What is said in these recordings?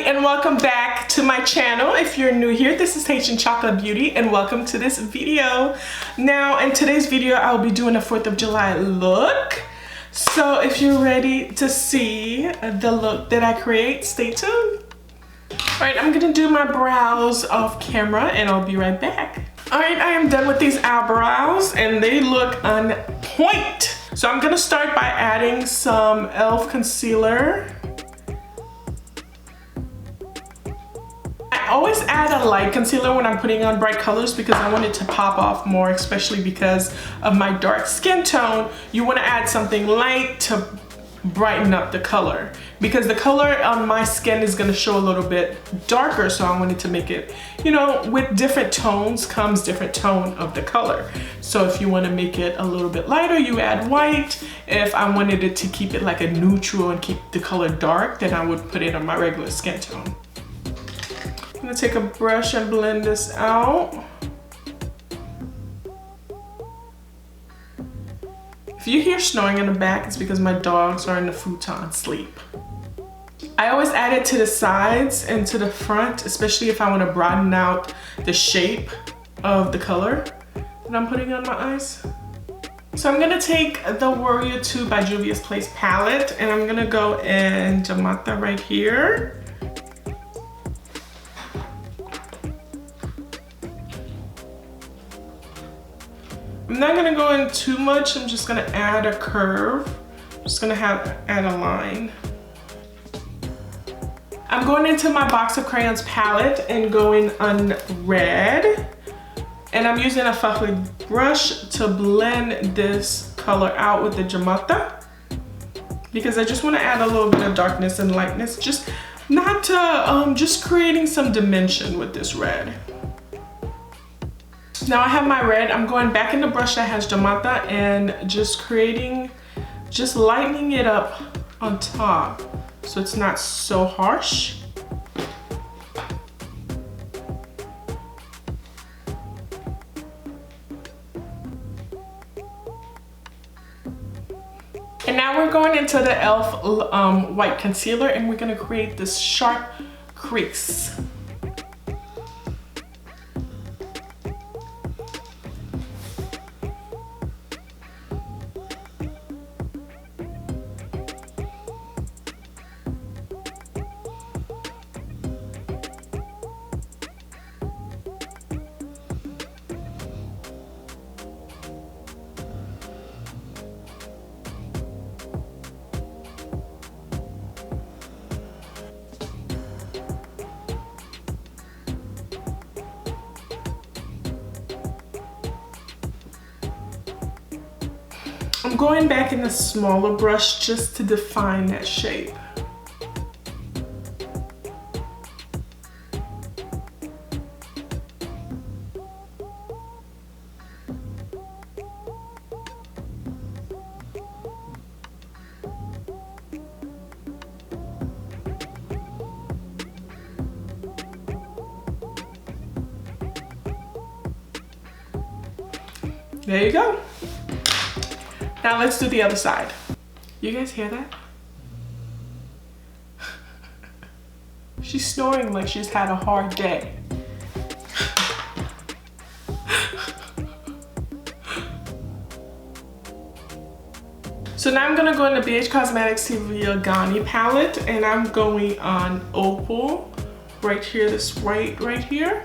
and welcome back to my channel. If you're new here, this is Haitian Chocolate Beauty and welcome to this video. Now in today's video, I'll be doing a 4th of July look. So if you're ready to see the look that I create, stay tuned. All right, I'm gonna do my brows off camera and I'll be right back. All right, I am done with these eyebrows and they look on point. So I'm gonna start by adding some e.l.f. concealer. I always add a light concealer when I'm putting on bright colors because I want it to pop off more, especially because of my dark skin tone. You want to add something light to brighten up the color because the color on my skin is going to show a little bit darker, so I wanted to make it, you know, with different tones comes different tone of the color. So if you want to make it a little bit lighter, you add white. If I wanted it to keep it like a neutral and keep the color dark, then I would put it on my regular skin tone. I'm gonna take a brush and blend this out. If you hear snoring in the back, it's because my dogs are in the futon sleep. I always add it to the sides and to the front, especially if I want to broaden out the shape of the color that I'm putting on my eyes. So I'm gonna take the Warrior 2 by Juvia's Place palette and I'm gonna go in Jamata right here. I'm not gonna go in too much, I'm just gonna add a curve. I'm just gonna add a line. I'm going into my box of crayons palette and going on red. And I'm using a Fahri brush to blend this color out with the Jamata. Because I just wanna add a little bit of darkness and lightness. Just not to, just creating some dimension with this red. Now I have my red, I'm going back in the brush that has Jamata and just lightening it up on top so it's not so harsh. And now we're going into the e.l.f. White concealer and we're gonna create this sharp crease. I'm going back in a smaller brush just to define that shape. There you go. Now let's do the other side. You guys hear that? She's snoring like she's had a hard day. So now I'm gonna go in the BH Cosmetics Sylvia Ghani palette and I'm going on Opal right here, this white right here.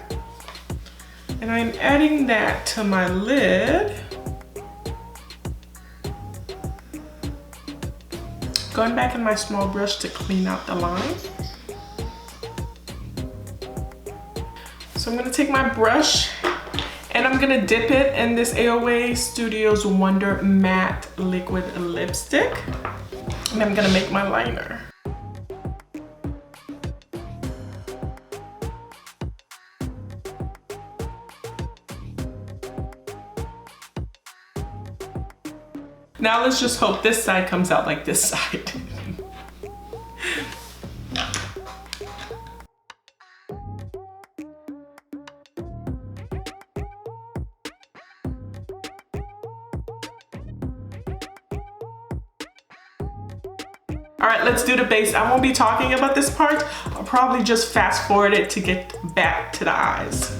And I'm adding that to my lid. Going back in my small brush to clean out the line. So I'm gonna take my brush and I'm gonna dip it in this AOA Studios Wonder Matte Liquid Lipstick. And I'm gonna make my liner. Now let's just hope this side comes out like this side. All right, let's do the base. I won't be talking about this part. I'll probably just fast forward it to get back to the eyes.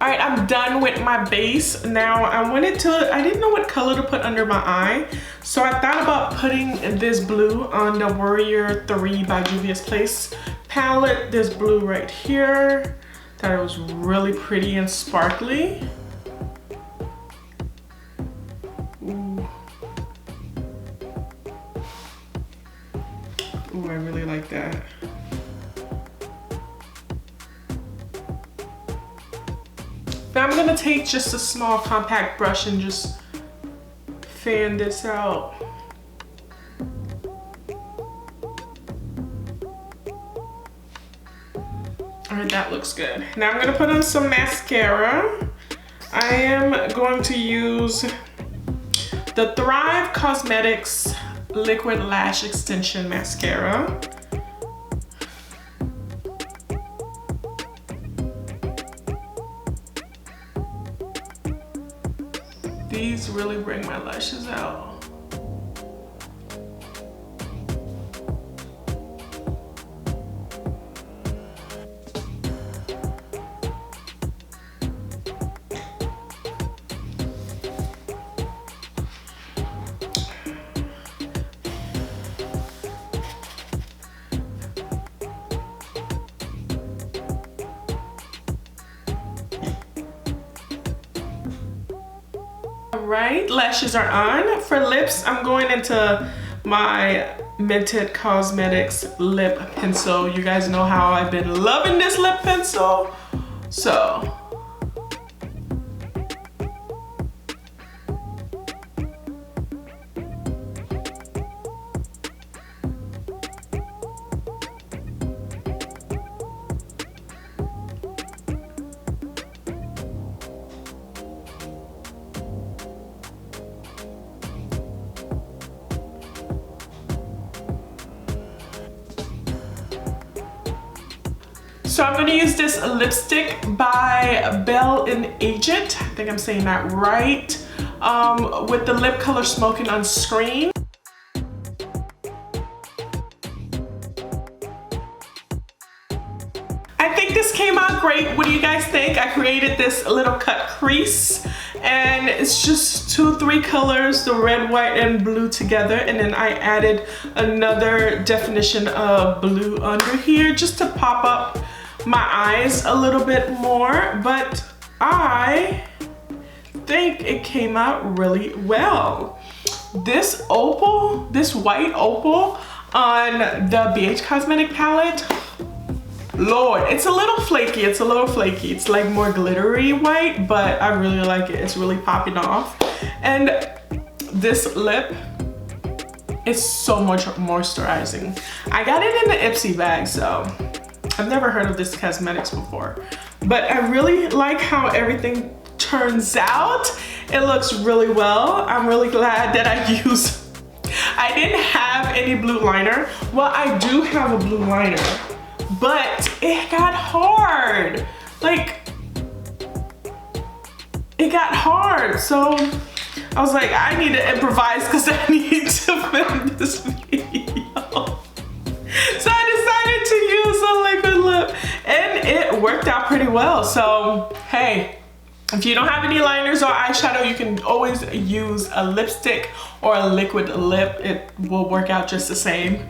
All right, I'm done with my base. Now I didn't know what color to put under my eye. So I thought about putting this blue on the Warrior 3 by Juvia's Place palette. This blue right here. Thought it was really pretty and sparkly. Ooh. Ooh, I really like that. Now I'm gonna take just a small compact brush and just fan this out. All right, that looks good. Now I'm gonna put on some mascara. I am going to use the Thrive Cosmetics Liquid Lash Extension Mascara. These really bring my lashes out. Right, lashes are on. For lips, I'm going into my Mented Cosmetics lip pencil. You guys know how I've been loving this lip pencil. So I'm gonna use this lipstick by Belle and Agent. I think I'm saying that right. With the lip color Smoking on Screen. I think this came out great. What do you guys think? I created this little cut crease and it's just 2-3 colors, the red, white, and blue together. And then I added another definition of blue under here just to pop up my eyes a little bit more, but I think it came out really well. This opal, this white opal on the BH Cosmetic palette, Lord, it's a little flaky, it's like more glittery white, but I really like it. It's really popping off. And this lip is so much moisturizing. I got it in the Ipsy bag, so I've never heard of this cosmetics before, but I really like how everything turns out. It looks really well. I'm really glad that I didn't have any blue liner. Well, I do have a blue liner, but it got hard. Like, it got hard. So I was like, I need to improvise because I need to film this video. So I well. So, hey, if you don't have any liners or eyeshadow, you can always use a lipstick or a liquid lip. It will work out just the same.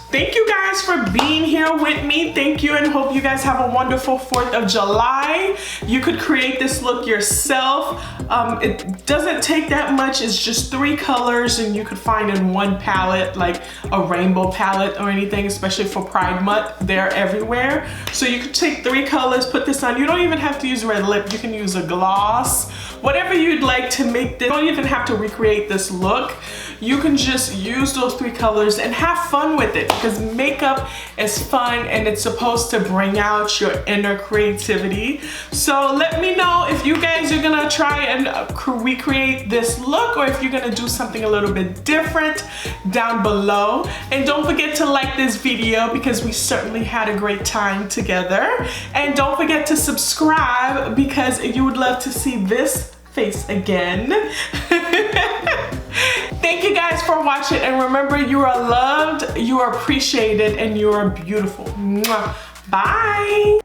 Thank you guys for being here with me. Thank you, and hope you guys have a wonderful 4th of July. You could create this look yourself. It doesn't take that much. It's just 3 colors, and you could find in one palette, like a rainbow palette or anything, especially for Pride Month. They're everywhere. So you could take 3 colors, put this on. You don't even have to use red lip. You can use a gloss, whatever you'd like to make this. You don't even have to recreate this look. You can just use those 3 colors and have fun with it, because makeup is fun and it's supposed to bring out your inner creativity. So let me know if you guys are gonna try and recreate this look, or if you're gonna do something a little bit different down below. And don't forget to like this video, because we certainly had a great time together. And don't forget to subscribe, because you would love to see this face again. Thank you guys for watching, and remember, you are loved, you are appreciated, and you are beautiful. Mwah. Bye.